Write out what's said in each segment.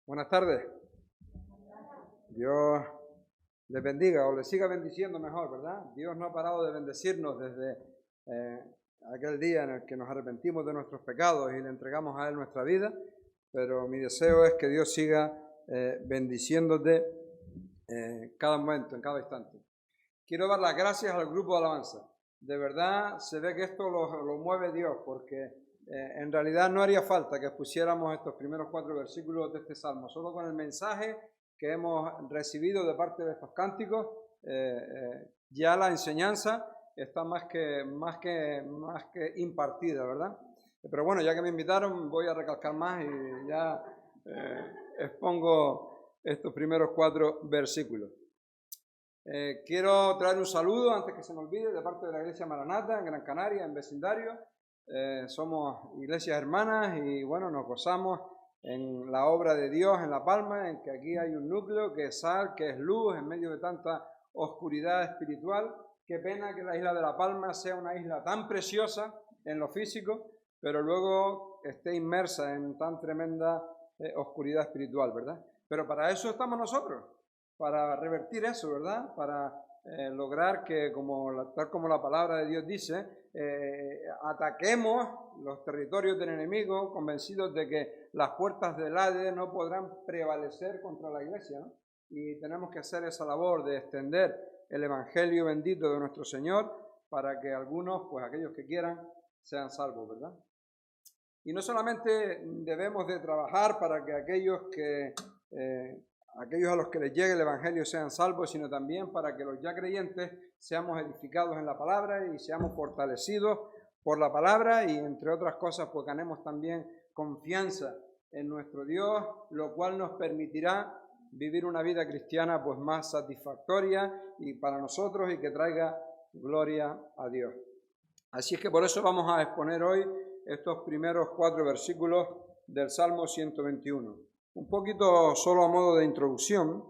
Buenas tardes. Dios les bendiga o les siga bendiciendo mejor, ¿verdad? Dios no ha parado de bendecirnos desde aquel día en el que nos arrepentimos de nuestros pecados y le entregamos a Él nuestra vida, pero mi deseo es que Dios siga bendiciéndote cada momento, en cada instante. Quiero dar las gracias al grupo de alabanza. De verdad se ve que esto lo mueve Dios, porque en realidad no haría falta que pusiéramos estos primeros 4 versículos de este salmo, solo con el mensaje que hemos recibido de parte de estos cánticos, ya la enseñanza está más que impartida, ¿verdad? Pero bueno, ya que me invitaron, voy a recalcar más y ya expongo estos primeros 4 versículos. Quiero traer un saludo, antes que se me olvide, de parte de la Iglesia Maranata en Gran Canaria, en vecindario. Somos iglesias hermanas y bueno, nos gozamos en la obra de Dios en La Palma, en que aquí hay un núcleo que es sal, que es luz en medio de tanta oscuridad espiritual. Qué pena que la isla de La Palma sea una isla tan preciosa en lo físico, pero luego esté inmersa en tan tremenda oscuridad espiritual, ¿verdad? Pero para eso estamos nosotros, para revertir eso, ¿verdad? Para lograr que, tal como la palabra de Dios dice, ataquemos los territorios del enemigo, convencidos de que las puertas del Hades no podrán prevalecer contra la iglesia, ¿no? Y tenemos que hacer esa labor de extender el evangelio bendito de nuestro Señor para que algunos, pues aquellos que quieran, sean salvos, ¿verdad? Y no solamente debemos de trabajar para que aquellos a los que les llegue el evangelio sean salvos, sino también para que los ya creyentes seamos edificados en la palabra y seamos fortalecidos por la palabra y, entre otras cosas, pues ganemos también confianza en nuestro Dios, lo cual nos permitirá vivir una vida cristiana pues más satisfactoria y para nosotros y que traiga gloria a Dios. Así es que por eso vamos a exponer hoy estos primeros 4 versículos del Salmo 121. Un poquito solo a modo de introducción,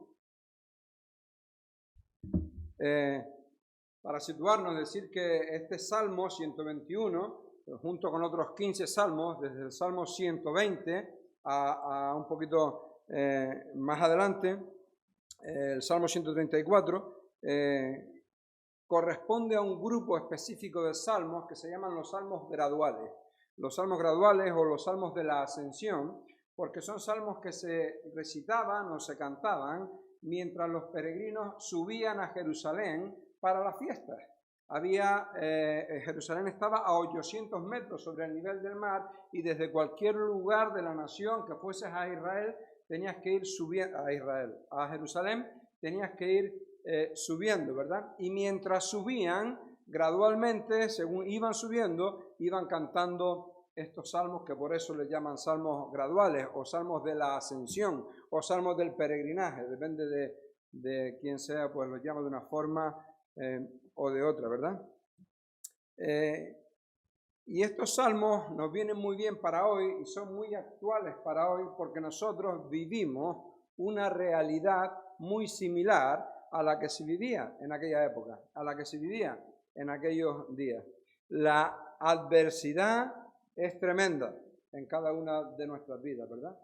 para situarnos, decir que este Salmo 121, junto con otros 15 salmos, desde el Salmo 120 a un poquito más adelante, el Salmo 134, corresponde a un grupo específico de salmos que se llaman los salmos graduales. Los salmos graduales o los salmos de la ascensión, porque son salmos que se recitaban o se cantaban mientras los peregrinos subían a Jerusalén para las fiestas. Jerusalén estaba a 800 metros sobre el nivel del mar y desde cualquier lugar de la nación que fueses a Israel, tenías que ir subiendo a Jerusalén, tenías que ir subiendo, ¿verdad? Y mientras subían, gradualmente, según iban subiendo, iban cantando estos salmos que por eso les llaman salmos graduales o salmos de la ascensión o salmos del peregrinaje, depende de quién sea, pues los llama de una forma o de otra, ¿verdad? Y estos salmos nos vienen muy bien para hoy y son muy actuales para hoy porque nosotros vivimos una realidad muy similar a la que se vivía en aquella época, a la que se vivía en aquellos días. La adversidad es tremenda en cada una de nuestras vidas, ¿verdad?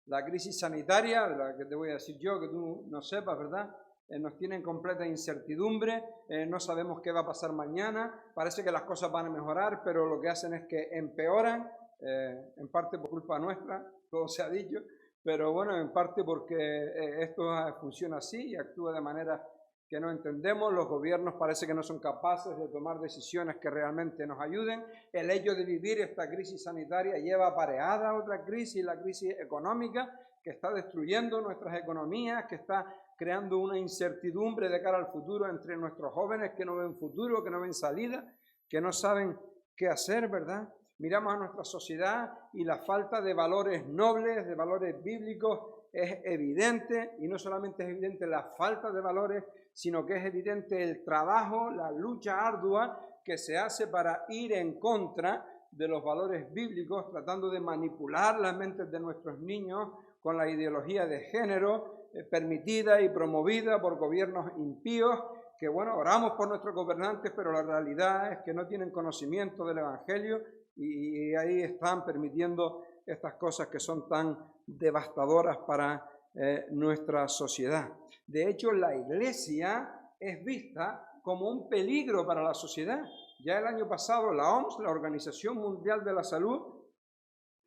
La crisis sanitaria, de la que te voy a decir yo, que tú no sepas, ¿verdad? Nos tiene en completa incertidumbre, no sabemos qué va a pasar mañana, parece que las cosas van a mejorar, pero lo que hacen es que empeoran, en parte por culpa nuestra, todo se ha dicho, pero bueno, en parte porque esto funciona así y actúa de manera que no entendemos. Los gobiernos parece que no son capaces de tomar decisiones que realmente nos ayuden. El hecho de vivir esta crisis sanitaria lleva aparejada otra crisis, la crisis económica, que está destruyendo nuestras economías, que está creando una incertidumbre de cara al futuro entre nuestros jóvenes que no ven futuro, que no ven salida, que no saben qué hacer, ¿verdad? Miramos a nuestra sociedad y la falta de valores nobles, de valores bíblicos, es evidente, y no solamente es evidente la falta de valores, sino que es evidente el trabajo, la lucha ardua que se hace para ir en contra de los valores bíblicos, tratando de manipular las mentes de nuestros niños con la ideología de género permitida y promovida por gobiernos impíos, que bueno, oramos por nuestros gobernantes, pero la realidad es que no tienen conocimiento del Evangelio y ahí están permitiendo estas cosas que son tan devastadoras para nuestra sociedad. De hecho, la iglesia es vista como un peligro para la sociedad. Ya el año pasado la OMS, la Organización Mundial de la Salud,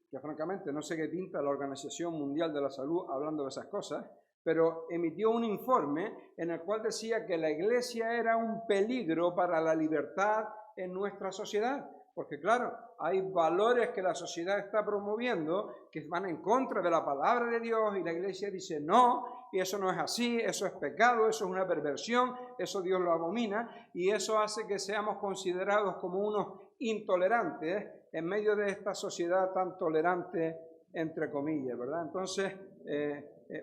que francamente no sé qué pinta la Organización Mundial de la Salud hablando de esas cosas, pero emitió un informe en el cual decía que la iglesia era un peligro para la libertad en nuestra sociedad. Porque claro, hay valores que la sociedad está promoviendo que van en contra de la palabra de Dios y la iglesia dice no, y eso no es así, eso es pecado, eso es una perversión, eso Dios lo abomina, y eso hace que seamos considerados como unos intolerantes en medio de esta sociedad tan tolerante, entre comillas, ¿verdad? Entonces,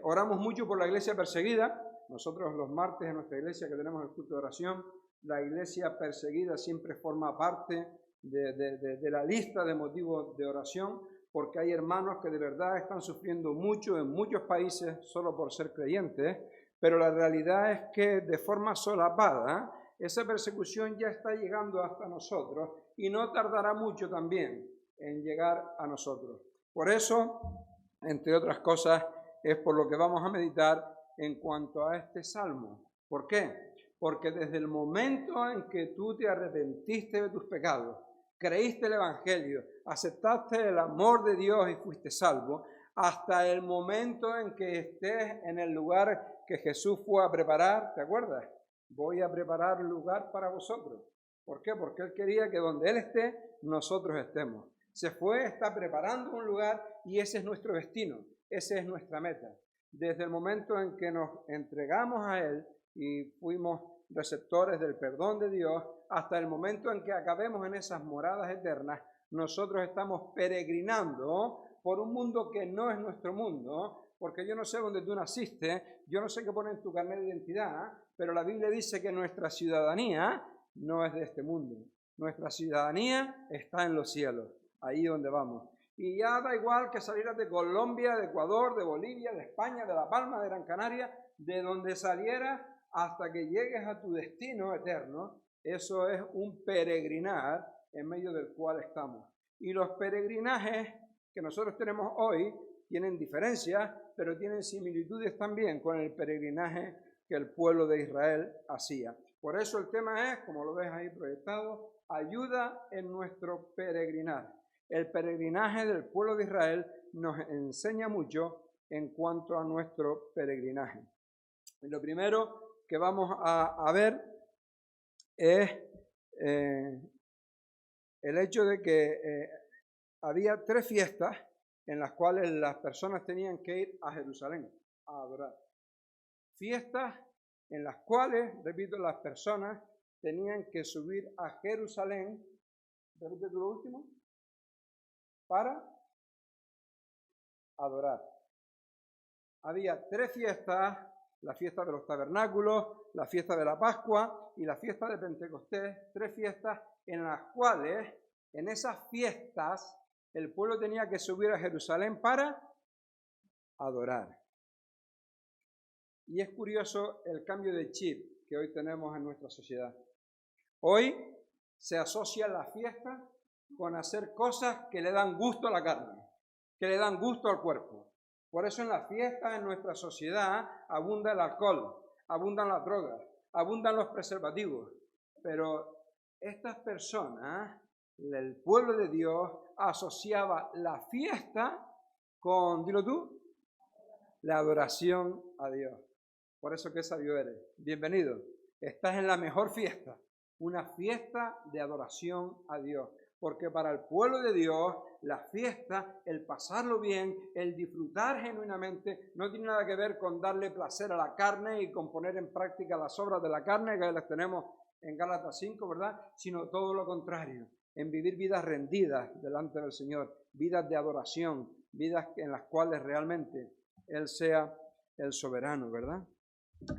oramos mucho por la iglesia perseguida. Nosotros los martes en nuestra iglesia que tenemos el culto de oración, la iglesia perseguida siempre forma parte de la lista de motivos de oración, porque hay hermanos que de verdad están sufriendo mucho en muchos países solo por ser creyentes, pero la realidad es que de forma solapada esa persecución ya está llegando hasta nosotros y no tardará mucho también en llegar a nosotros. Por eso, entre otras cosas, es por lo que vamos a meditar en cuanto a este salmo. ¿Por qué? Porque desde el momento en que tú te arrepentiste de tus pecados, creíste el Evangelio, aceptaste el amor de Dios y fuiste salvo, hasta el momento en que estés en el lugar que Jesús fue a preparar, ¿te acuerdas? Voy a preparar lugar para vosotros. ¿Por qué? Porque Él quería que donde Él esté, nosotros estemos. Se fue, está preparando un lugar y ese es nuestro destino, esa es nuestra meta. Desde el momento en que nos entregamos a Él y fuimos receptores del perdón de Dios, hasta el momento en que acabemos en esas moradas eternas, nosotros estamos peregrinando por un mundo que no es nuestro mundo, porque yo no sé dónde tú naciste, yo no sé qué pone en tu carnet de identidad, pero la Biblia dice que nuestra ciudadanía no es de este mundo. Nuestra ciudadanía está en los cielos, ahí donde vamos. Y ya da igual que salieras de Colombia, de Ecuador, de Bolivia, de España, de La Palma, de Gran Canaria, de donde salieras hasta que llegues a tu destino eterno. Eso es un peregrinar en medio del cual estamos. Y los peregrinajes que nosotros tenemos hoy tienen diferencias, pero tienen similitudes también con el peregrinaje que el pueblo de Israel hacía. Por eso el tema es, como lo ves ahí proyectado, ayuda en nuestro peregrinar. El peregrinaje del pueblo de Israel nos enseña mucho en cuanto a nuestro peregrinaje. Y lo primero que vamos a ver es el hecho de que había 3 fiestas en las cuales las personas tenían que ir a Jerusalén a adorar. Fiestas en las cuales, repito, las personas tenían que subir a Jerusalén, repite tú lo último, para adorar. Había 3 fiestas, la fiesta de los tabernáculos, la fiesta de la Pascua y la fiesta de Pentecostés, 3 fiestas en las cuales, en esas fiestas, el pueblo tenía que subir a Jerusalén para adorar. Y es curioso el cambio de chip que hoy tenemos en nuestra sociedad. Hoy se asocia la fiesta con hacer cosas que le dan gusto a la carne, que le dan gusto al cuerpo. Por eso en las fiestas en nuestra sociedad abunda el alcohol, abundan las drogas, abundan los preservativos. Pero estas personas, el pueblo de Dios, asociaba la fiesta con, dilo tú, la adoración a Dios. Por eso qué sabio eres. Bienvenido. Estás en la mejor fiesta, una fiesta de adoración a Dios. Porque para el pueblo de Dios, la fiesta, el pasarlo bien, el disfrutar genuinamente, no tiene nada que ver con darle placer a la carne y con poner en práctica las obras de la carne, que las tenemos en Gálatas 5, ¿verdad? Sino todo lo contrario, en vivir vidas rendidas delante del Señor, vidas de adoración, vidas en las cuales realmente Él sea el soberano, ¿verdad?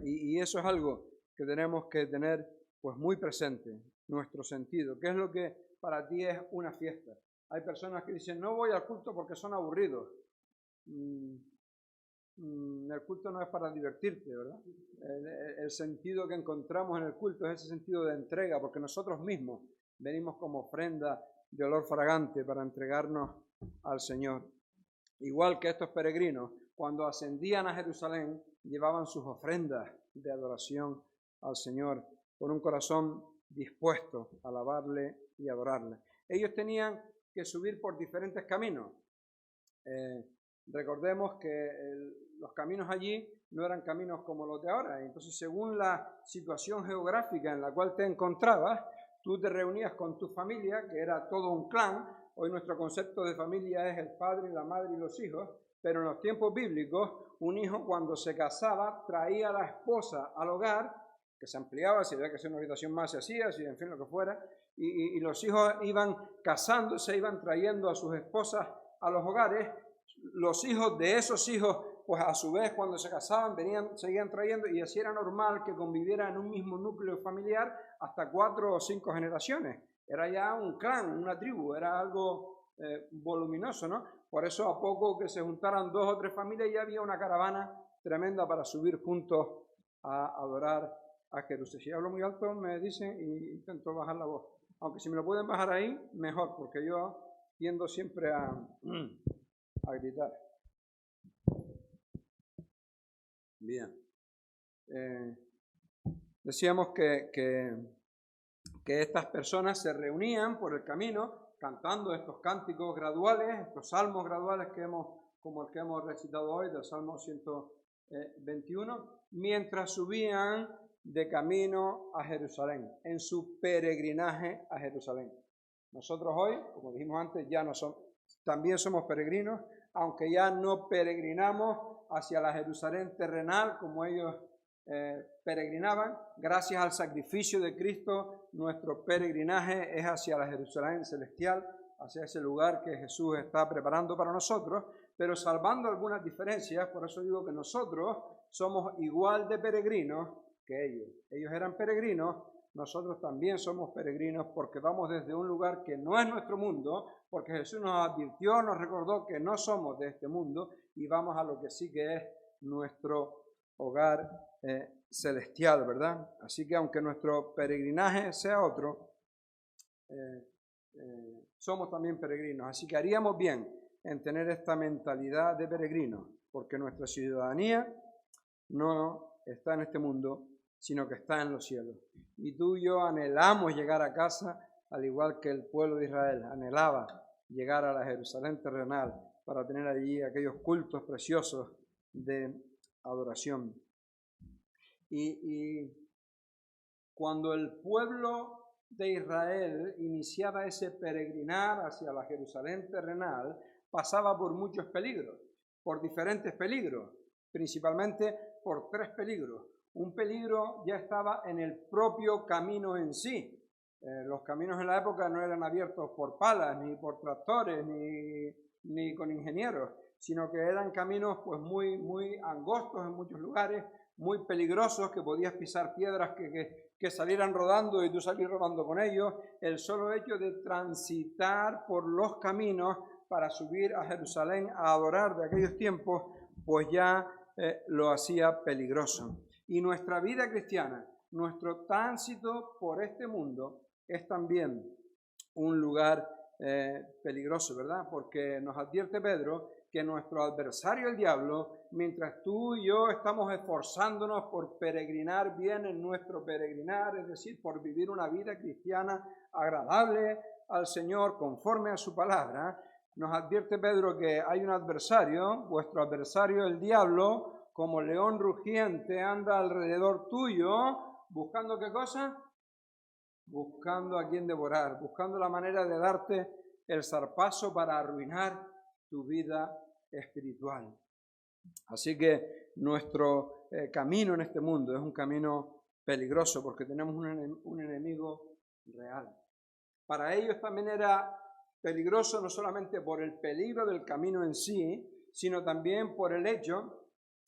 Y eso es algo que tenemos que tener pues muy presente, nuestro sentido. ¿Qué es lo que para ti es una fiesta? Hay personas que dicen, no voy al culto porque son aburridos. El culto no es para divertirte, ¿verdad? El sentido que encontramos en el culto es ese sentido de entrega, porque nosotros mismos venimos como ofrenda de olor fragante para entregarnos al Señor. igual que estos peregrinos, cuando ascendían a Jerusalén, llevaban sus ofrendas de adoración al Señor con un corazón dispuesto a alabarle y adorarle. Ellos tenían que subir por diferentes caminos. Recordemos que los caminos allí no eran caminos como los de ahora. Entonces, según la situación geográfica en la cual te encontrabas, tú te reunías con tu familia, que era todo un clan. Hoy nuestro concepto de familia es el padre, la madre y los hijos, pero en los tiempos bíblicos, un hijo cuando se casaba traía a la esposa al hogar, que se ampliaba, si había que hacer una habitación más se hacía, si en fin lo que fuera, y los hijos iban casándose, iban trayendo a sus esposas a los hogares. Los hijos de esos hijos, pues a su vez cuando se casaban seguían trayendo, y así era normal que convivieran en un mismo núcleo familiar hasta 4 o 5 generaciones. Era ya un clan, una tribu, era algo voluminoso, ¿no? Por eso a poco que se juntaran 2 o 3 familias ya había una caravana tremenda para subir juntos a adorar a Jerusalén. Si hablo muy alto me dicen y intento bajar la voz. Aunque si me lo pueden bajar ahí, mejor, porque yo tiendo siempre a gritar. Bien. Decíamos que estas personas se reunían por el camino cantando estos cánticos graduales, estos salmos graduales como el que hemos recitado hoy, del Salmo 121, mientras subían de camino a Jerusalén, en su peregrinaje a Jerusalén. Nosotros hoy, como dijimos antes, también somos peregrinos, aunque ya no peregrinamos hacia la Jerusalén terrenal como ellos peregrinaban. Gracias al sacrificio de Cristo, nuestro peregrinaje es hacia la Jerusalén celestial, hacia ese lugar que Jesús está preparando para nosotros, pero salvando algunas diferencias. Por eso digo que nosotros somos igual de peregrinos que ellos. Ellos eran peregrinos, nosotros también somos peregrinos porque vamos desde un lugar que no es nuestro mundo, porque Jesús nos advirtió, nos recordó que no somos de este mundo y vamos a lo que sí que es nuestro hogar celestial, ¿verdad? Así que aunque nuestro peregrinaje sea otro, somos también peregrinos. Así que haríamos bien en tener esta mentalidad de peregrinos, porque nuestra ciudadanía no está en este mundo, sino que está en los cielos. Y tú y yo anhelamos llegar a casa, al igual que el pueblo de Israel anhelaba llegar a la Jerusalén terrenal para tener allí aquellos cultos preciosos de adoración. Y cuando el pueblo de Israel iniciaba ese peregrinar hacia la Jerusalén terrenal, pasaba por muchos peligros, por diferentes peligros, principalmente por 3 peligros. Un peligro ya estaba en el propio camino en sí. Los caminos en la época no eran abiertos por palas, ni por tractores, ni con ingenieros, sino que eran caminos pues muy angostos en muchos lugares, muy peligrosos, que podías pisar piedras que salieran rodando y tú salir rodando con ellos. El solo hecho de transitar por los caminos para subir a Jerusalén a adorar de aquellos tiempos, pues ya lo hacía peligroso. Y nuestra vida cristiana, nuestro tránsito por este mundo es también un lugar peligroso, ¿verdad? Porque nos advierte Pedro que nuestro adversario, el diablo, mientras tú y yo estamos esforzándonos por peregrinar bien en nuestro peregrinar, es decir, por vivir una vida cristiana agradable al Señor, conforme a su palabra, nos advierte Pedro que hay un adversario, vuestro adversario, el diablo, como león rugiente, anda alrededor tuyo, buscando ¿qué cosa? Buscando a quien devorar, buscando la manera de darte el zarpazo para arruinar tu vida espiritual. Así que nuestro camino en este mundo es un camino peligroso porque tenemos un enemigo real. Para ellos también era peligroso no solamente por el peligro del camino en sí, sino también por el hecho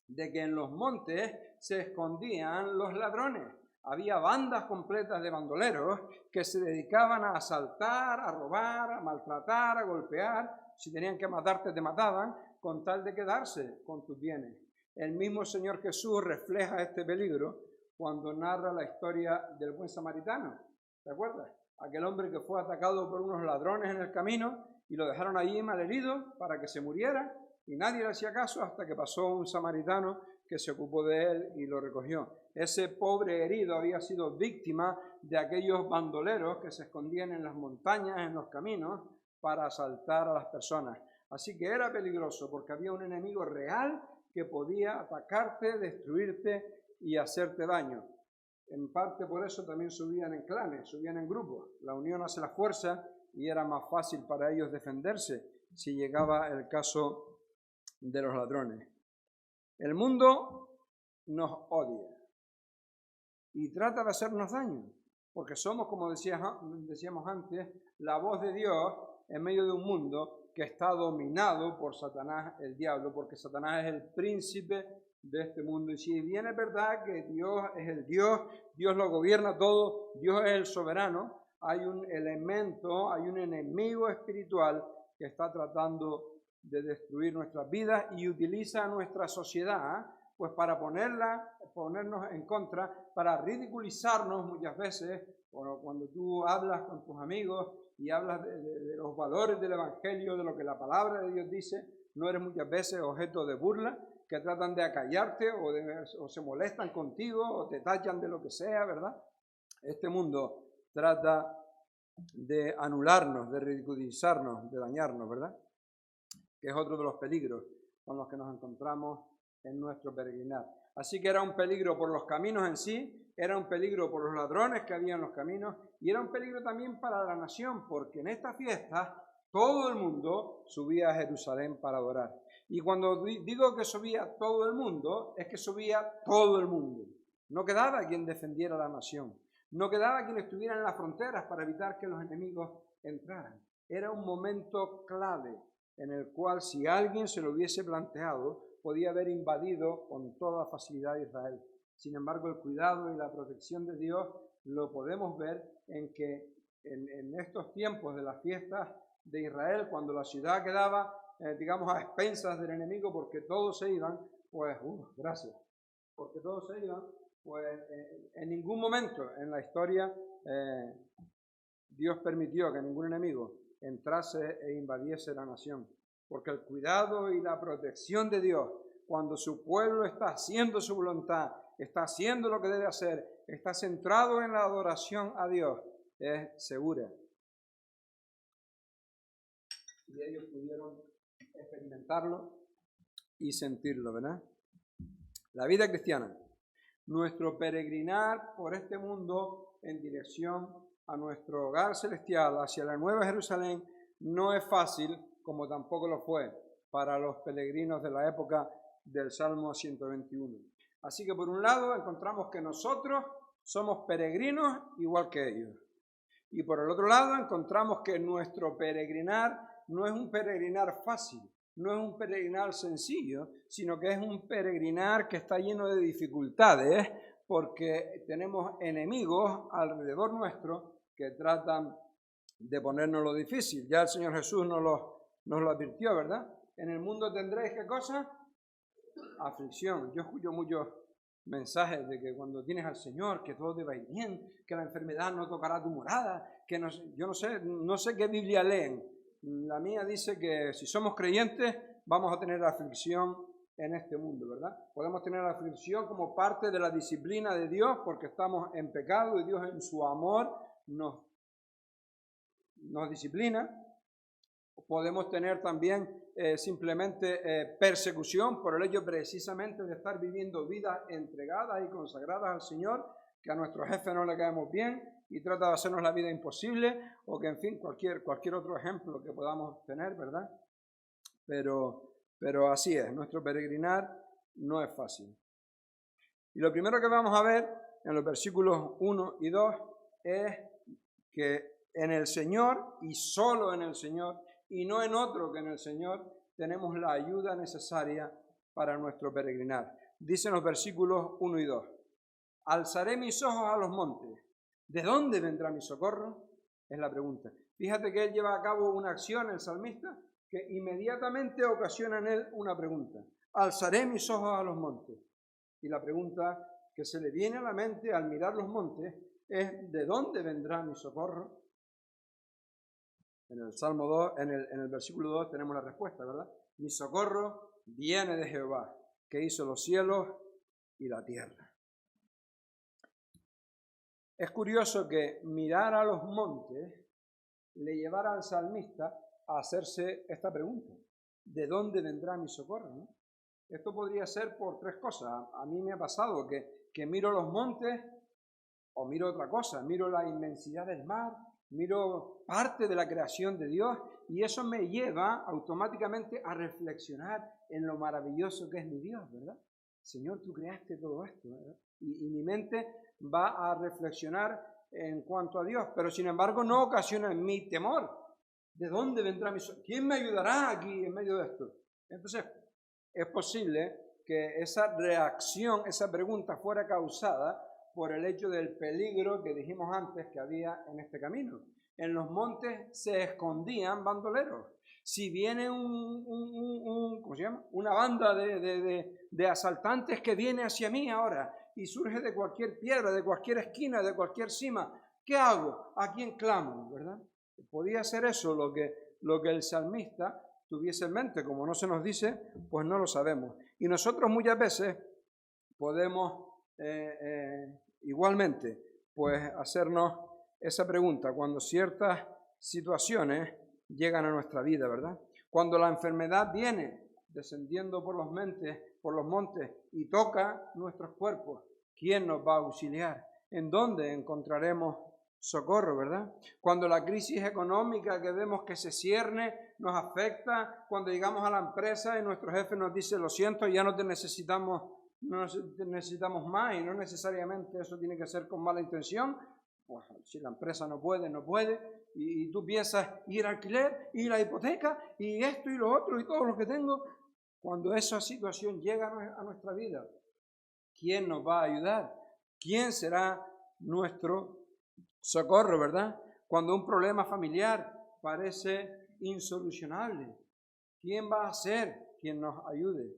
de que en los montes se escondían los ladrones. Había bandas completas de bandoleros que se dedicaban a asaltar, a robar, a maltratar, a golpear. Si tenían que matarte, te mataban, con tal de quedarse con tus bienes. El mismo Señor Jesús refleja este peligro cuando narra la historia del buen samaritano. ¿Te acuerdas? Aquel hombre que fue atacado por unos ladrones en el camino y lo dejaron allí malherido para que se muriera. Y nadie le hacía caso hasta que pasó un samaritano que se ocupó de él y lo recogió. Ese pobre herido había sido víctima de aquellos bandoleros que se escondían en las montañas, en los caminos, para asaltar a las personas. Así que era peligroso porque había un enemigo real que podía atacarte, destruirte y hacerte daño. En parte por eso también subían en clanes, subían en grupos. La unión hace la fuerza y era más fácil para ellos defenderse si llegaba el caso de los ladrones. El mundo nos odia y trata de hacernos daño, porque somos, como decíamos antes, la voz de Dios en medio de un mundo que está dominado por Satanás, el diablo, porque Satanás es el príncipe de este mundo. Y si bien es verdad que Dios es el Dios lo gobierna todo, Dios es el soberano, hay un elemento, hay un enemigo espiritual que está tratando de destruir nuestras vidas y utiliza nuestra sociedad pues para ponernos en contra, para ridiculizarnos muchas veces. Cuando tú hablas con tus amigos y hablas de los valores del Evangelio, de lo que la palabra de Dios dice, no eres muchas veces objeto de burla, que tratan de acallarte o se molestan contigo o te tachan de lo que sea, ¿verdad? Este mundo trata de anularnos, de ridiculizarnos, de dañarnos, ¿verdad? Que es otro de los peligros con los que nos encontramos en nuestro peregrinar. Así que era un peligro por los caminos en sí, era un peligro por los ladrones que había en los caminos y era un peligro también para la nación, porque en esta fiesta todo el mundo subía a Jerusalén para adorar. Y cuando digo que subía todo el mundo, es que subía todo el mundo. No quedaba quien defendiera la nación, no quedaba quien estuviera en las fronteras para evitar que los enemigos entraran. Era un momento clave en el cual si alguien se lo hubiese planteado, podía haber invadido con toda facilidad Israel. Sin embargo, el cuidado y la protección de Dios lo podemos ver en que en estos tiempos de las fiestas de Israel, cuando la ciudad quedaba, digamos, a expensas del enemigo, porque todos se iban, pues, gracias, porque todos se iban, pues en ningún momento en la historia Dios permitió que ningún enemigo entrase e invadiese la nación. Porque el cuidado y la protección de Dios, cuando su pueblo está haciendo su voluntad, está haciendo lo que debe hacer, está centrado en la adoración a Dios, es segura. Y ellos pudieron experimentarlo y sentirlo, ¿verdad? La vida cristiana, nuestro peregrinar por este mundo en dirección a nuestro hogar celestial, hacia la Nueva Jerusalén, no es fácil, como tampoco lo fue para los peregrinos de la época del Salmo 121. Así que por un lado encontramos que nosotros somos peregrinos igual que ellos. Y por el otro lado encontramos que nuestro peregrinar no es un peregrinar fácil, no es un peregrinar sencillo, sino que es un peregrinar que está lleno de dificultades, porque tenemos enemigos alrededor nuestro que tratan de ponernos lo difícil. Ya el Señor Jesús nos lo advirtió, ¿verdad? En el mundo tendréis, ¿qué cosa? Aflicción. Yo escucho muchos mensajes de que cuando tienes al Señor, que todo te va a ir bien, que la enfermedad no tocará tu morada, que yo no sé qué Biblia leen. La mía dice que si somos creyentes vamos a tener aflicción en este mundo, ¿verdad? Podemos tener aflicción como parte de la disciplina de Dios porque estamos en pecado y Dios en su amor nos disciplina. Podemos tener también simplemente persecución por el hecho precisamente de estar viviendo vidas entregadas y consagradas al Señor, que a nuestro jefe no le caemos bien y trata de hacernos la vida imposible, o que en fin, cualquier otro ejemplo que podamos tener, ¿verdad? Pero así es, nuestro peregrinar no es fácil. Y lo primero que vamos a ver en los versículos 1 y 2 es que en el Señor y solo en el Señor y no en otro que en el Señor tenemos la ayuda necesaria para nuestro peregrinar. Dicen los versículos 1 y 2. Alzaré mis ojos a los montes. ¿De dónde vendrá mi socorro? Es la pregunta. Fíjate que él lleva a cabo una acción, el salmista, que inmediatamente ocasiona en él una pregunta. Alzaré mis ojos a los montes. Y la pregunta que se le viene a la mente al mirar los montes es ¿de dónde vendrá mi socorro? En el Salmo 2, en el versículo 2 tenemos la respuesta, ¿verdad? Mi socorro viene de Jehová, que hizo los cielos y la tierra. Es curioso que mirar a los montes le llevara al salmista a hacerse esta pregunta: ¿de dónde vendrá mi socorro? ¿No? Esto podría ser por tres cosas. A mí me ha pasado que miro los montes o miro otra cosa, miro la inmensidad del mar, miro parte de la creación de Dios y eso me lleva automáticamente a reflexionar en lo maravilloso que es mi Dios, ¿verdad? Señor, tú creaste todo esto, ¿verdad? Y mi mente va a reflexionar en cuanto a Dios, pero sin embargo no ocasiona en mí temor. ¿De dónde vendrá mi socorro? ¿Quién me ayudará aquí en medio de esto? Entonces, es posible que esa reacción, esa pregunta fuera causada por el hecho del peligro que dijimos antes que había en este camino. En los montes se escondían bandoleros. Si viene ¿cómo se llama? Una banda de asaltantes que viene hacia mí ahora y surge de cualquier piedra, de cualquier esquina, de cualquier cima, ¿qué hago? ¿A quién clamo? ¿Verdad? Podía ser eso lo que el salmista tuviese en mente. Como no se nos dice, pues no lo sabemos. Y nosotros muchas veces podemos igualmente pues hacernos esa pregunta cuando ciertas situaciones llegan a nuestra vida, ¿verdad? Cuando la enfermedad viene descendiendo por los montes y toca nuestros cuerpos, ¿quién nos va a auxiliar? ¿En dónde encontraremos socorro, verdad? Cuando la crisis económica que vemos que se cierne nos afecta, cuando llegamos a la empresa y nuestro jefe nos dice: lo siento, ya no te necesitamos más, y no necesariamente eso tiene que ser con mala intención. Pues si la empresa no puede, y tú piensas ir al alquiler, y la hipoteca, y esto y lo otro, y todo lo que tengo. Cuando esa situación llega a nuestra vida, ¿quién nos va a ayudar? ¿Quién será nuestro socorro, verdad? Cuando un problema familiar parece insolucionable, ¿quién va a ser quien nos ayude?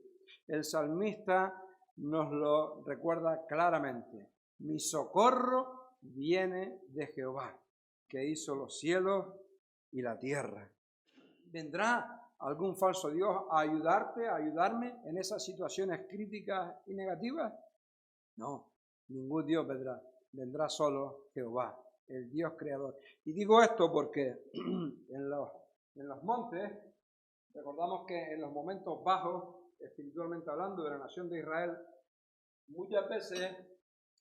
El salmista nos lo recuerda claramente: mi socorro viene de Jehová, que hizo los cielos y la tierra. ¿Vendrá algún falso Dios a ayudarte, a ayudarme en esas situaciones críticas y negativas? No, ningún Dios vendrá solo Jehová, el Dios creador. Y digo esto porque en los montes, recordamos que en los momentos bajos, espiritualmente hablando, de la nación de Israel, muchas veces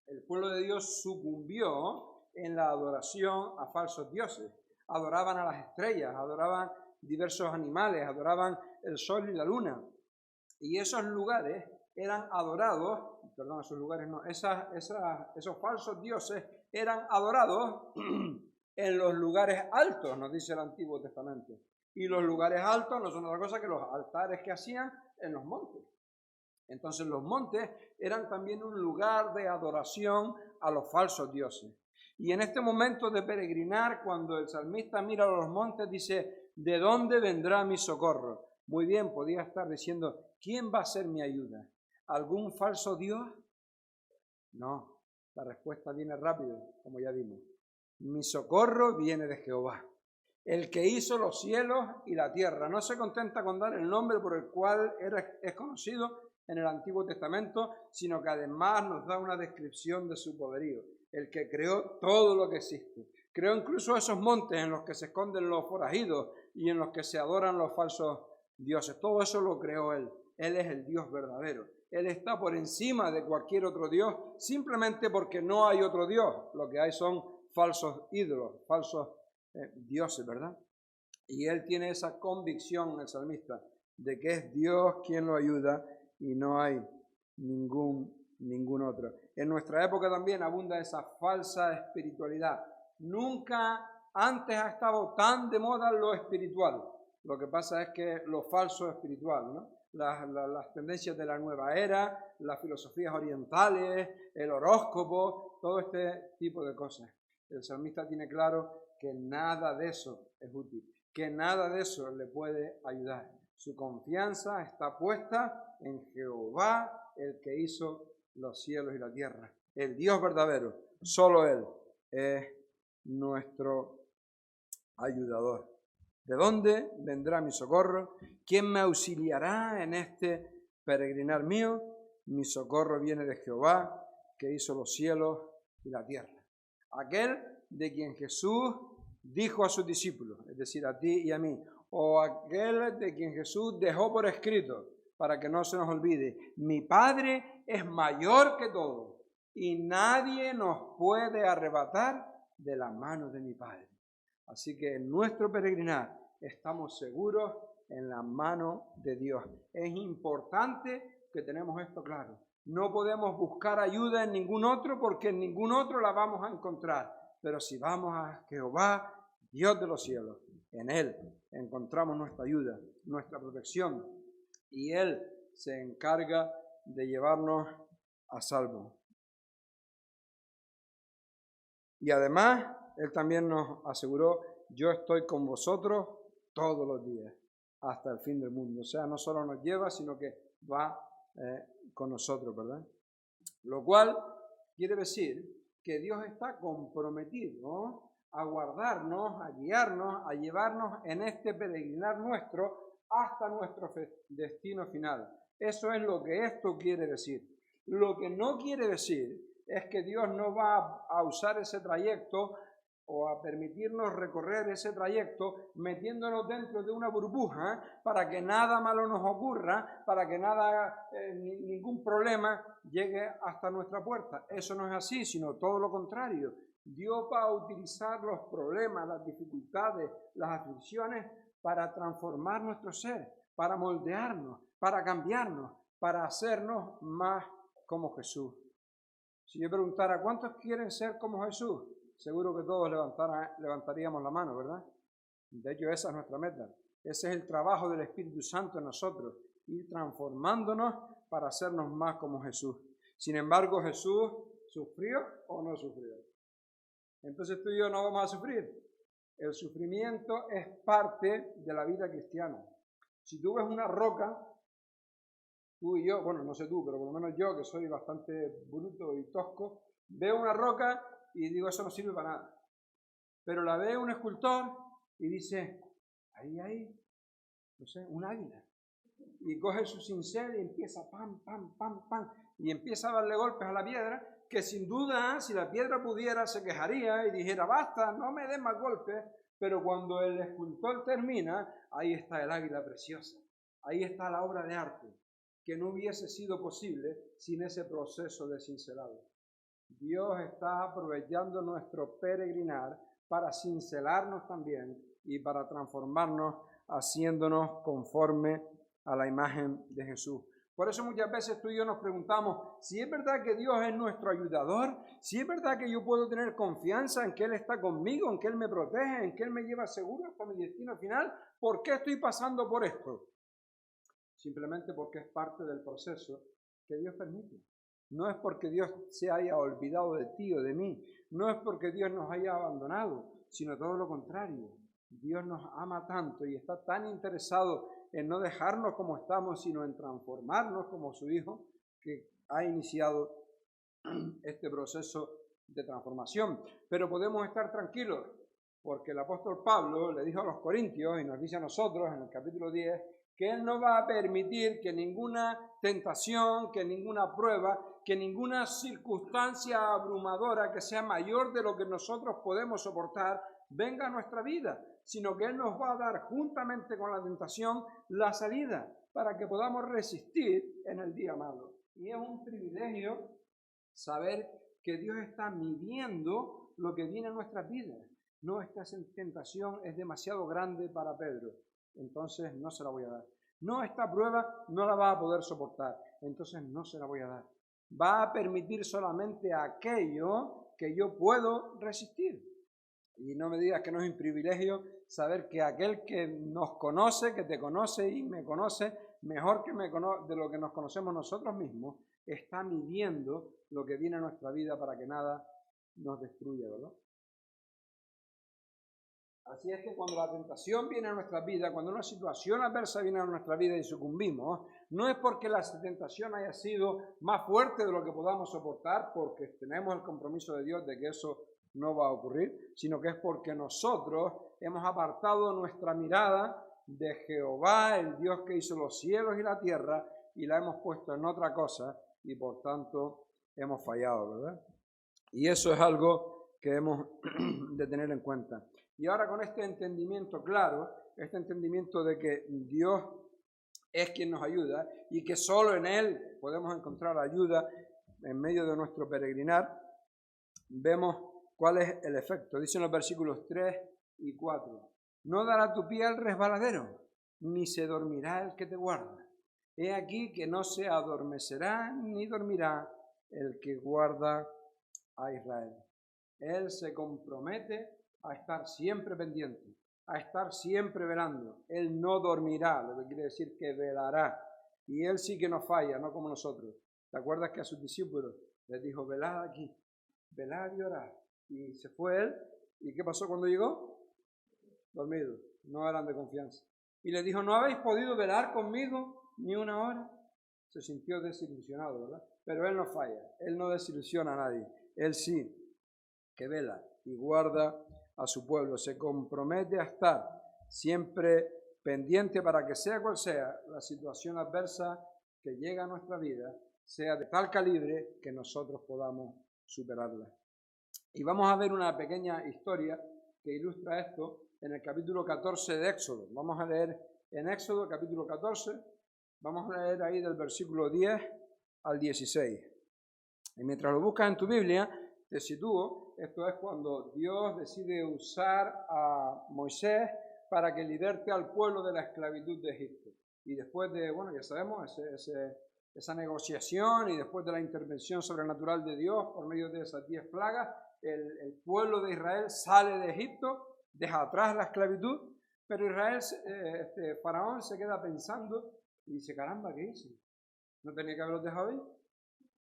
el pueblo de Dios sucumbió en la adoración a falsos dioses. Adoraban a las estrellas, adoraban diversos animales, adoraban el sol y la luna. Y esos lugares eran adorados, esos falsos dioses eran adorados en los lugares altos, nos dice el Antiguo Testamento. Y los lugares altos no son otra cosa que los altares que hacían en los montes. Entonces los montes eran también un lugar de adoración a los falsos dioses. Y en este momento de peregrinar, cuando el salmista mira a los montes, dice: ¿de dónde vendrá mi socorro? Muy bien, podía estar diciendo: ¿quién va a ser mi ayuda? ¿Algún falso dios? No, la respuesta viene rápido, como ya vimos. Mi socorro viene de Jehová, el que hizo los cielos y la tierra. No se contenta con dar el nombre por el cual es conocido en el Antiguo Testamento, sino que además nos da una descripción de su poderío. El que creó todo lo que existe. Creó incluso esos montes en los que se esconden los forajidos y en los que se adoran los falsos dioses. Todo eso lo creó Él. Él es el Dios verdadero. Él está por encima de cualquier otro Dios, simplemente porque no hay otro Dios. Lo que hay son falsos ídolos, falsos dioses, ¿verdad? Y Él tiene esa convicción, el salmista, de que es Dios quien lo ayuda y no hay ningún otro. En nuestra época también abunda esa falsa espiritualidad. Nunca antes ha estado tan de moda lo espiritual. Lo que pasa es que lo falso espiritual, ¿no? Las tendencias de la nueva era, las filosofías orientales, el horóscopo, todo este tipo de cosas. El salmista tiene claro que nada de eso es útil, que nada de eso le puede ayudar. Su confianza está puesta en Jehová, el que hizo los cielos y la tierra. El Dios verdadero, solo Él es nuestro ayudador. ¿De dónde vendrá mi socorro? ¿Quién me auxiliará en este peregrinar mío? Mi socorro viene de Jehová, que hizo los cielos y la tierra. Aquel de quien Jesús dijo a sus discípulos, es decir, a ti y a mí, o aquel de quien Jesús dejó por escrito, para que no se nos olvide, mi Padre es mayor que todo, y nadie nos puede arrebatar de la mano de mi Padre. Así que en nuestro peregrinar estamos seguros en la mano de Dios. Es importante que tenemos esto claro. No podemos buscar ayuda en ningún otro porque en ningún otro la vamos a encontrar. Pero si vamos a Jehová, Dios de los cielos, en Él encontramos nuestra ayuda, nuestra protección, y Él se encarga de llevarnos a salvo. Y además, Él también nos aseguró, yo estoy con vosotros todos los días, hasta el fin del mundo. O sea, no solo nos lleva, sino que va con nosotros, ¿verdad? Lo cual quiere decir que Dios está comprometido a guardarnos, a guiarnos, a llevarnos en este peregrinar nuestro hasta nuestro destino final. Eso es lo que esto quiere decir. Lo que no quiere decir es que Dios no va a usar ese trayecto o a permitirnos recorrer ese trayecto metiéndonos dentro de una burbuja para que nada malo nos ocurra, para que ningún problema llegue hasta nuestra puerta. Eso no es así, sino todo lo contrario. Dios va a utilizar los problemas, las dificultades, las aflicciones para transformar nuestro ser, para moldearnos, para cambiarnos, para hacernos más como Jesús. Si yo preguntara, ¿cuántos quieren ser como Jesús? Seguro que todos levantaríamos la mano, ¿verdad? De hecho, esa es nuestra meta. Ese es el trabajo del Espíritu Santo en nosotros, ir transformándonos para hacernos más como Jesús. Sin embargo, ¿Jesús sufrió o no sufrió? Entonces tú y yo no vamos a sufrir. El sufrimiento es parte de la vida cristiana. Si tú ves una roca, tú y yo, bueno, no sé tú, pero por lo menos yo, que soy bastante bruto y tosco, veo una roca y digo, eso no sirve para nada. Pero la ve un escultor y dice, ahí hay, no sé, un águila. Y coge su cincel y empieza pam, pam, pam, pam, y empieza a darle golpes a la piedra, que sin duda, si la piedra pudiera, se quejaría y dijera, basta, no me des más golpes. Pero cuando el escultor termina, ahí está el águila preciosa. Ahí está la obra de arte, que no hubiese sido posible sin ese proceso de cincelado. Dios está aprovechando nuestro peregrinar para cincelarnos también y para transformarnos, haciéndonos conforme a la imagen de Jesús. Por eso muchas veces tú y yo nos preguntamos, si es verdad que Dios es nuestro ayudador, si es verdad que yo puedo tener confianza en que Él está conmigo, en que Él me protege, en que Él me lleva seguro hasta mi destino final, ¿por qué estoy pasando por esto? Simplemente porque es parte del proceso que Dios permite. No es porque Dios se haya olvidado de ti o de mí, no es porque Dios nos haya abandonado, sino todo lo contrario. Dios nos ama tanto y está tan interesado en no dejarnos como estamos, sino en transformarnos como su Hijo, que ha iniciado este proceso de transformación. Pero podemos estar tranquilos, porque el apóstol Pablo le dijo a los corintios, y nos dice a nosotros en el capítulo 10, que Él no va a permitir que ninguna tentación, que ninguna prueba, que ninguna circunstancia abrumadora que sea mayor de lo que nosotros podemos soportar, venga a nuestra vida, sino que Él nos va a dar juntamente con la tentación la salida para que podamos resistir en el día malo. Y es un privilegio saber que Dios está midiendo lo que viene a nuestras vidas. No, esta tentación es demasiado grande para Pedro, entonces no se la voy a dar. No, esta prueba no la va a poder soportar, entonces no se la voy a dar. Va a permitir solamente aquello que yo puedo resistir. Y no me digas que no es un privilegio saber que aquel que nos conoce, que te conoce y me conoce mejor que de lo que nos conocemos nosotros mismos, está midiendo lo que viene a nuestra vida para que nada nos destruya, ¿verdad? Así es que cuando la tentación viene a nuestra vida, cuando una situación adversa viene a nuestra vida y sucumbimos, no es porque la tentación haya sido más fuerte de lo que podamos soportar, porque tenemos el compromiso de Dios de que eso no va a ocurrir, sino que es porque nosotros hemos apartado nuestra mirada de Jehová, el Dios que hizo los cielos y la tierra, y la hemos puesto en otra cosa, y por tanto hemos fallado, ¿verdad? Y eso es algo que hemos de tener en cuenta. Y ahora con este entendimiento claro, este entendimiento de que Dios es quien nos ayuda y que solo en Él podemos encontrar ayuda en medio de nuestro peregrinar, vemos cuál es el efecto. Dicen los versículos 3 y 4. No dará tu pie al resbaladero, ni se dormirá el que te guarda. He aquí que no se adormecerá ni dormirá el que guarda a Israel. Él se compromete a estar siempre pendiente, a estar siempre velando. Él no dormirá, lo que quiere decir que velará. Y Él sí que no falla, no como nosotros. ¿Te acuerdas que a sus discípulos les dijo, velad aquí, velad y orad? Y se fue Él. ¿Y qué pasó cuando llegó? Dormido. No eran de confianza. Y les dijo, ¿no habéis podido velar conmigo ni una hora? Se sintió desilusionado, ¿verdad? Pero Él no falla. Él no desilusiona a nadie. Él sí que vela y guarda a su pueblo. Se compromete a estar siempre pendiente para que sea cual sea la situación adversa que llega a nuestra vida, sea de tal calibre que nosotros podamos superarla. Y vamos a ver una pequeña historia que ilustra esto en el capítulo 14 de Éxodo. Vamos a leer en Éxodo capítulo 14, vamos a leer ahí del versículo 10 al 16. Y mientras lo buscas en tu Biblia, te sitúo, esto es cuando Dios decide usar a Moisés para que liberte al pueblo de la esclavitud de Egipto. Y después de, bueno, ya sabemos, esa negociación y después de la intervención sobrenatural de Dios por medio de esas 10 plagas, el pueblo de Israel sale de Egipto, deja atrás la esclavitud, pero Israel, Faraón se queda pensando y dice, caramba, ¿qué hice? ¿No tenía que haberlos dejado ir?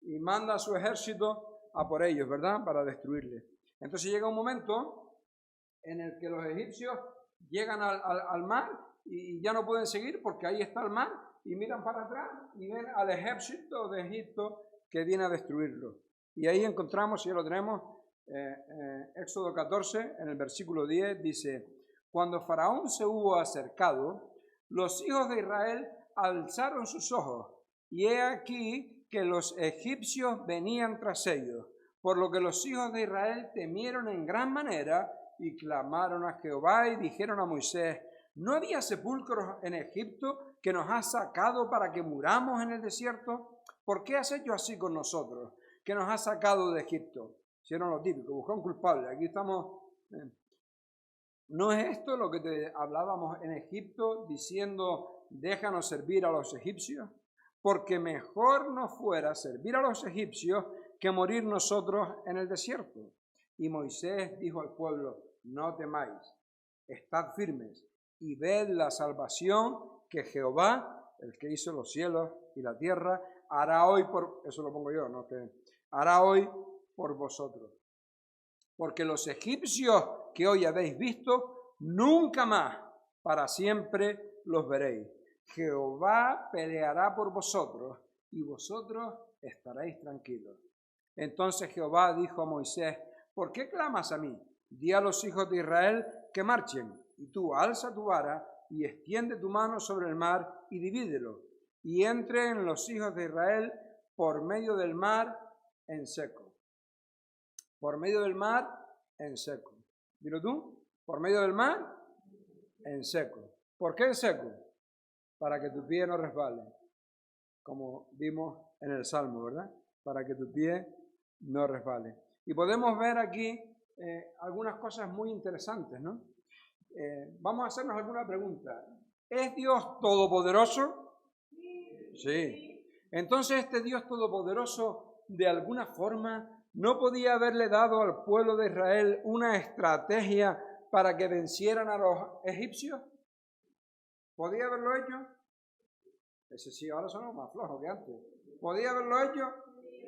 Y manda a su ejército a por ellos, ¿verdad? Para destruirles. Entonces llega un momento en el que los egipcios llegan al mar y ya no pueden seguir porque ahí está el mar y miran para atrás y ven al ejército de Egipto que viene a destruirlo. Y ahí encontramos, ya lo tenemos, Éxodo 14, en el versículo 10, dice, cuando Faraón se hubo acercado, los hijos de Israel alzaron sus ojos y he aquí que los egipcios venían tras ellos, por lo que los hijos de Israel temieron en gran manera y clamaron a Jehová y dijeron a Moisés, ¿no había sepulcros en Egipto que nos has sacado para que muramos en el desierto? ¿Por qué has hecho así con nosotros, que nos has sacado de Egipto? Hicieron lo típico, buscó un culpable. Aquí estamos. ¿No es esto lo que te hablábamos en Egipto diciendo, déjanos servir a los egipcios? Porque mejor nos fuera servir a los egipcios que morir nosotros en el desierto. Y Moisés dijo al pueblo, no temáis, estad firmes y ved la salvación que Jehová, el que hizo los cielos y la tierra, hará hoy por, eso lo pongo yo, ¿no? Que hará hoy por vosotros. Porque los egipcios que hoy habéis visto, nunca más para siempre los veréis. Jehová peleará por vosotros y vosotros estaréis tranquilos. Entonces Jehová dijo a Moisés, ¿por qué clamas a mí? Di a los hijos de Israel que marchen, y tú alza tu vara y extiende tu mano sobre el mar y divídelo, y entren los hijos de Israel por medio del mar en seco. Por medio del mar en seco. Dilo tú, por medio del mar en seco. ¿Por qué en seco? Para que tu pie no resbale, como vimos en el Salmo, ¿verdad? Para que tu pie no resbale. Y podemos ver aquí algunas cosas muy interesantes, ¿no? Vamos a hacernos alguna pregunta. ¿Es Dios todopoderoso? Sí. Entonces este Dios todopoderoso, de alguna forma, ¿no podía haberle dado al pueblo de Israel una estrategia para que vencieran a los egipcios? ¿Podía haberlo hecho? Ese sí, ahora somos más flojos que antes. ¿Podía haberlo hecho?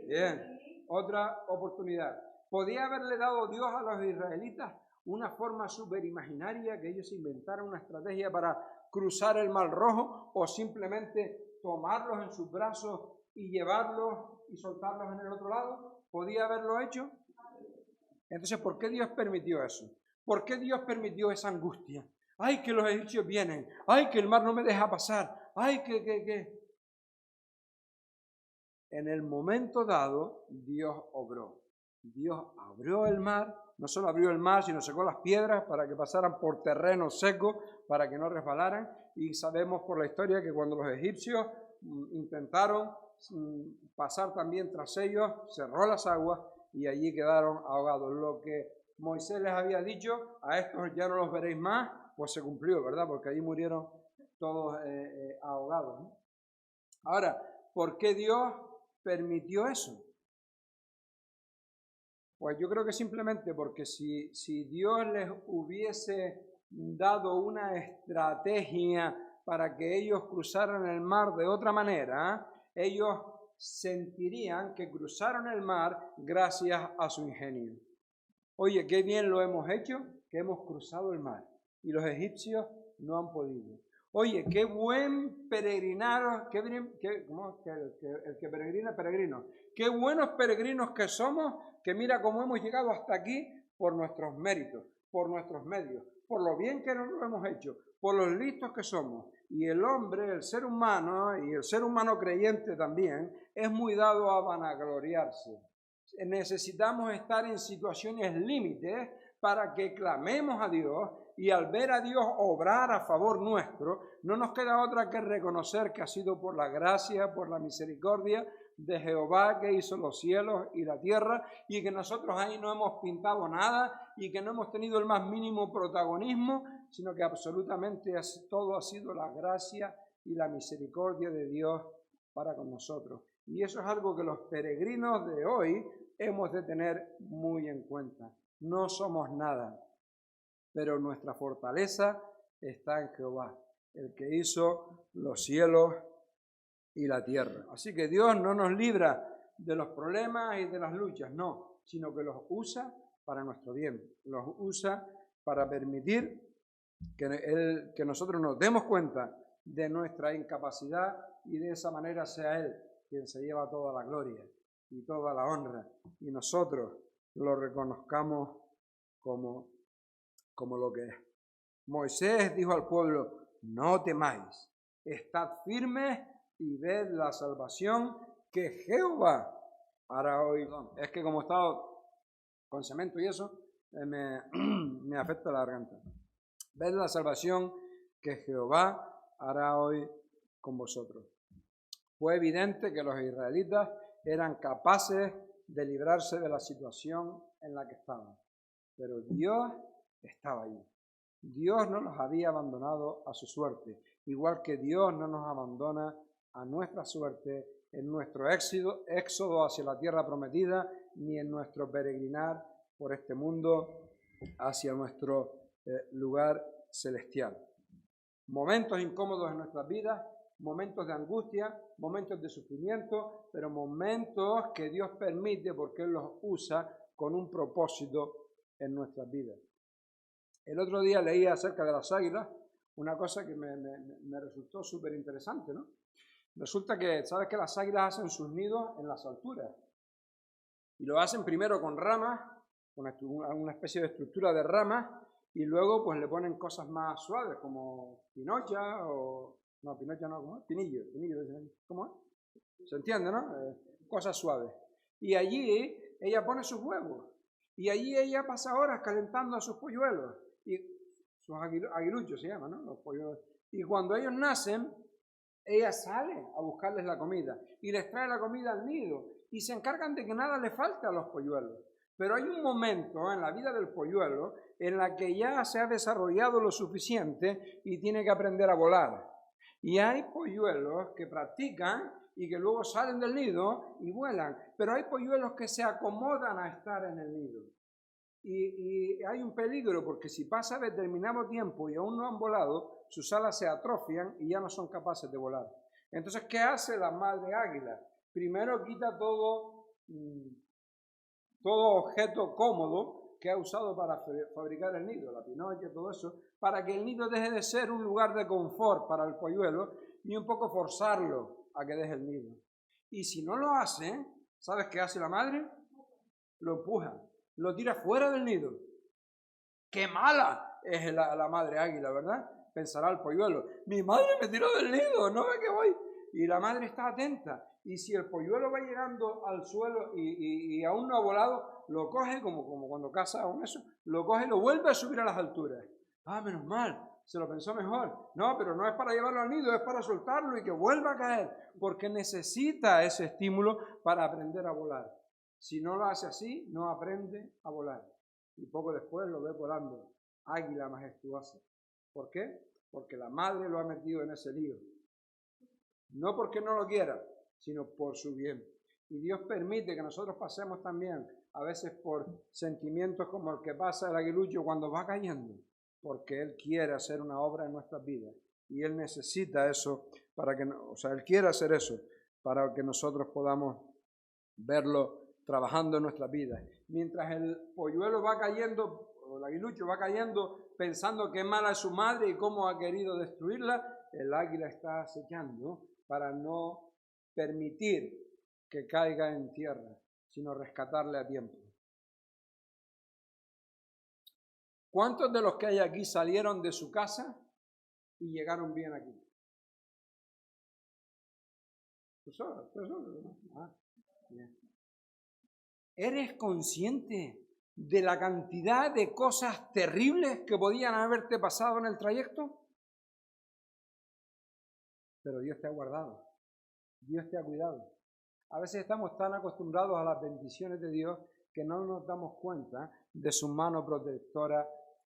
Bien. Otra oportunidad. ¿Podía haberle dado Dios a los israelitas una forma superimaginaria que ellos inventaran una estrategia para cruzar el Mar Rojo o simplemente tomarlos en sus brazos y llevarlos y soltarlos en el otro lado? ¿Podía haberlo hecho? Entonces, ¿por qué Dios permitió eso? ¿Por qué Dios permitió esa angustia? ¡Ay, que los egipcios vienen! ¡Ay, que el mar no me deja pasar! ¡Ay, que! En el momento dado, Dios obró. Dios abrió el mar, no solo abrió el mar, sino secó las piedras para que pasaran por terreno seco, para que no resbalaran. Y sabemos por la historia que cuando los egipcios intentaron pasar también tras ellos, cerró las aguas y allí quedaron ahogados. Lo que Moisés les había dicho, a estos ya no los veréis más, pues se cumplió, ¿verdad? Porque allí murieron todos ahogados, ¿no? Ahora, ¿por qué Dios permitió eso? Pues yo creo que simplemente porque si Dios les hubiese dado una estrategia para que ellos cruzaran el mar de otra manera, ellos sentirían que cruzaron el mar gracias a su ingenio. Oye, qué bien lo hemos hecho, que hemos cruzado el mar y los egipcios no han podido. Oye, qué buen peregrinar, el que peregrina, peregrino. Qué buenos peregrinos que somos, que mira cómo hemos llegado hasta aquí por nuestros méritos, por nuestros medios, por lo bien que nos lo hemos hecho, por los listos que somos. Y el hombre, el ser humano, y el ser humano creyente también, es muy dado a vanagloriarse. Necesitamos estar en situaciones límites para que clamemos a Dios, y al ver a Dios obrar a favor nuestro, no nos queda otra que reconocer que ha sido por la gracia, por la misericordia de Jehová que hizo los cielos y la tierra, y que nosotros ahí no hemos pintado nada y que no hemos tenido el más mínimo protagonismo, sino que absolutamente todo ha sido la gracia y la misericordia de Dios para con nosotros. Y eso es algo que los peregrinos de hoy hemos de tener muy en cuenta. No somos nada, pero nuestra fortaleza está en Jehová, el que hizo los cielos y la tierra. Así que Dios no nos libra de los problemas y de las luchas, no, sino que los usa para nuestro bien, los usa para permitir que nosotros nos demos cuenta de nuestra incapacidad y de esa manera sea Él quien se lleva toda la gloria y toda la honra y nosotros lo reconozcamos como lo que es. Moisés dijo al pueblo, no temáis, estad firmes y ved la salvación que Jehová hará hoy. Es que como he estado con cemento y eso, me afecta la garganta. Ved la salvación que Jehová hará hoy con vosotros. Fue evidente que los israelitas eran capaces de librarse de la situación en la que estaban, pero Dios estaba allí. Dios no los había abandonado a su suerte, igual que Dios no nos abandona a nuestra suerte en nuestro éxodo hacia la tierra prometida, ni en nuestro peregrinar por este mundo hacia nuestro lugar celestial. Momentos incómodos en nuestras vidas, momentos de angustia, momentos de sufrimiento, pero momentos que Dios permite porque Él los usa con un propósito en nuestras vidas. El otro día leí acerca de las águilas una cosa que me resultó súper interesante, ¿no? Resulta que, ¿sabes que las águilas hacen sus nidos en las alturas? Y lo hacen primero con ramas, con una especie de estructura de ramas, y luego pues le ponen cosas más suaves, como pinocha o... No, pinocha no, ¿cómo es? Pinillo, ¿cómo es? ¿Se entiende, no? Cosas suaves. Y allí ella pone sus huevos, y allí ella pasa horas calentando a sus polluelos, y sus aguiluchos se llaman, ¿no? Los polluelos. Y cuando ellos nacen, ella sale a buscarles la comida y les trae la comida al nido y se encargan de que nada le falte a los polluelos. Pero hay un momento en la vida del polluelo en la que ya se ha desarrollado lo suficiente y tiene que aprender a volar. Y hay polluelos que practican y que luego salen del nido y vuelan, pero hay polluelos que se acomodan a estar en el nido. Y hay un peligro porque si pasa determinado tiempo y aún no han volado, sus alas se atrofian y ya no son capaces de volar. Entonces, ¿qué hace la madre águila? Primero quita todo objeto cómodo que ha usado para fabricar el nido, la pinocha, todo eso, para que el nido deje de ser un lugar de confort para el polluelo y un poco forzarlo a que deje el nido. Y si no lo hace, ¿sabes qué hace la madre? Lo empuja. lo tira fuera del nido. ¡Qué mala es la madre águila, ¿verdad? Pensará el polluelo. Mi madre me tiró del nido, ¿no ve que voy? Y la madre está atenta. Y si el polluelo va llegando al suelo y aún no ha volado, lo coge como cuando caza un eso, lo coge y lo vuelve a subir a las alturas. Ah, menos mal, se lo pensó mejor. No, pero no es para llevarlo al nido, es para soltarlo y que vuelva a caer, porque necesita ese estímulo para aprender a volar. Si no lo hace así, no aprende a volar. Y poco después lo ve volando, águila majestuosa. ¿Por qué? Porque la madre lo ha metido en ese lío. No porque no lo quiera, sino por su bien. Y Dios permite que nosotros pasemos también a veces por sentimientos como el que pasa el aguilucho cuando va cayendo, porque Él quiere hacer una obra en nuestras vidas. Y Él necesita eso para que, Él quiere hacer eso para que nosotros podamos verlo trabajando en nuestras vidas. Mientras el polluelo va cayendo, o el aguilucho va cayendo, pensando que mala es su madre y cómo ha querido destruirla, el águila está acechando para no permitir que caiga en tierra, sino rescatarle a tiempo. ¿Cuántos de los que hay aquí salieron de su casa y llegaron bien aquí? ¿Tú solo? Ah, bien. ¿Eres consciente de la cantidad de cosas terribles que podían haberte pasado en el trayecto? Pero Dios te ha guardado, Dios te ha cuidado. A veces estamos tan acostumbrados a las bendiciones de Dios que no nos damos cuenta de su mano protectora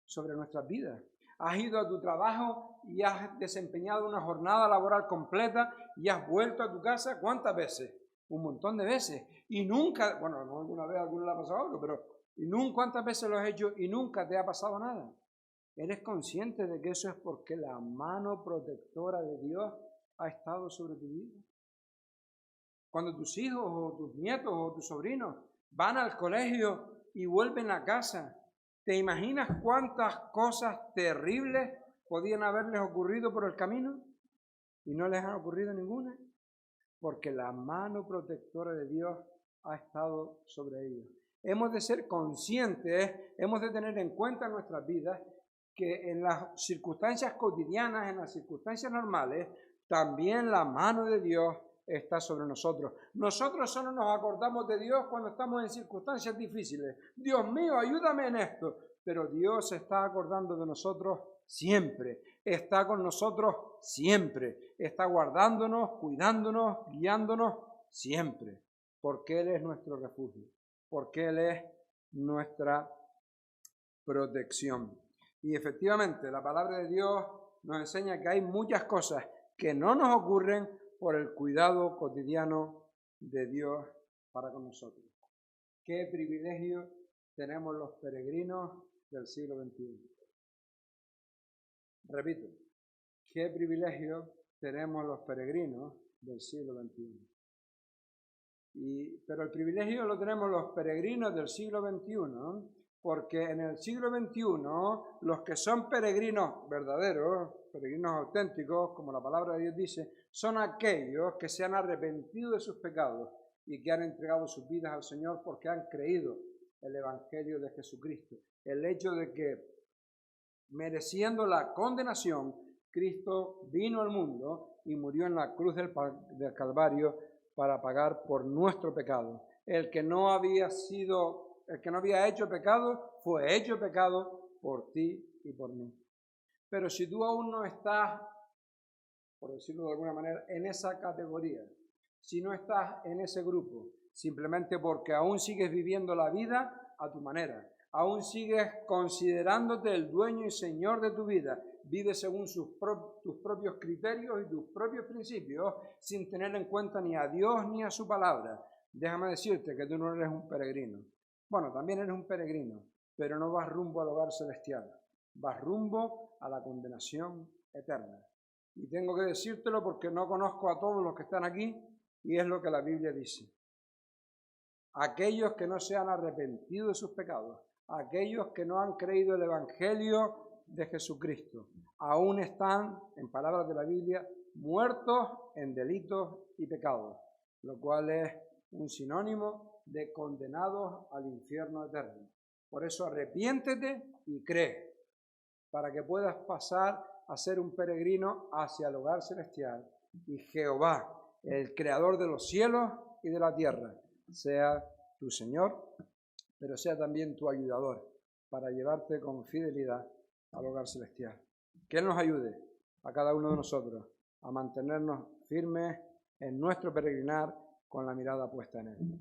sobre nuestras vidas. Has ido a tu trabajo y has desempeñado una jornada laboral completa y has vuelto a tu casa, ¿cuántas veces? Un montón de veces. Y nunca, bueno, no alguna vez a alguno le ha pasado algo, pero ¿cuántas veces lo has hecho y nunca te ha pasado nada? ¿Eres consciente de que eso es porque la mano protectora de Dios ha estado sobre tu vida? Cuando tus hijos o tus nietos o tus sobrinos van al colegio y vuelven a casa, ¿te imaginas cuántas cosas terribles podían haberles ocurrido por el camino? Y no les ha ocurrido ninguna, porque la mano protectora de Dios ha estado sobre ellos. Hemos de ser conscientes, hemos de tener en cuenta en nuestras vidas que en las circunstancias cotidianas, en las circunstancias normales, también la mano de Dios está sobre nosotros. Nosotros solo nos acordamos de Dios cuando estamos en circunstancias difíciles. Dios mío, ayúdame en esto. Pero Dios se está acordando de nosotros siempre. Está con nosotros siempre. Está guardándonos, cuidándonos, guiándonos siempre. Porque Él es nuestro refugio. Porque Él es nuestra protección. Y efectivamente, la palabra de Dios nos enseña que hay muchas cosas que no nos ocurren por el cuidado cotidiano de Dios para con nosotros. Qué privilegio tenemos los peregrinos del siglo XXI. Repito, qué privilegio tenemos los peregrinos del siglo XXI. Pero el privilegio lo tenemos los peregrinos del siglo XXI, porque en el siglo XXI los que son peregrinos verdaderos, peregrinos auténticos, como la palabra de Dios dice, son aquellos que se han arrepentido de sus pecados y que han entregado sus vidas al Señor porque han creído el Evangelio de Jesucristo. El hecho de que, mereciendo la condenación, Cristo vino al mundo y murió en la cruz del Calvario para pagar por nuestro pecado. El que no había hecho pecado, fue hecho pecado por ti y por mí. Pero si tú aún no estás, por decirlo de alguna manera, en esa categoría, si no estás en ese grupo, simplemente porque aún sigues viviendo la vida a tu manera, aún sigues considerándote el dueño y señor de tu vida, vives según tus propios criterios y tus propios principios, sin tener en cuenta ni a Dios ni a su palabra, déjame decirte que tú no eres un peregrino. Bueno, también eres un peregrino, pero no vas rumbo al hogar celestial, vas rumbo a la condenación eterna. Y tengo que decírtelo porque no conozco a todos los que están aquí y es lo que la Biblia dice. Aquellos que no se han arrepentido de sus pecados, aquellos que no han creído el Evangelio de Jesucristo, aún están, en palabras de la Biblia, muertos en delitos y pecados, lo cual es un sinónimo de condenados al infierno eterno. Por eso arrepiéntete y cree, para que puedas pasar a ser un peregrino hacia el hogar celestial. Y Jehová, el creador de los cielos y de la tierra, sea tu Señor, pero sea también tu ayudador para llevarte con fidelidad al hogar celestial. Que Él nos ayude a cada uno de nosotros a mantenernos firmes en nuestro peregrinar con la mirada puesta en Él.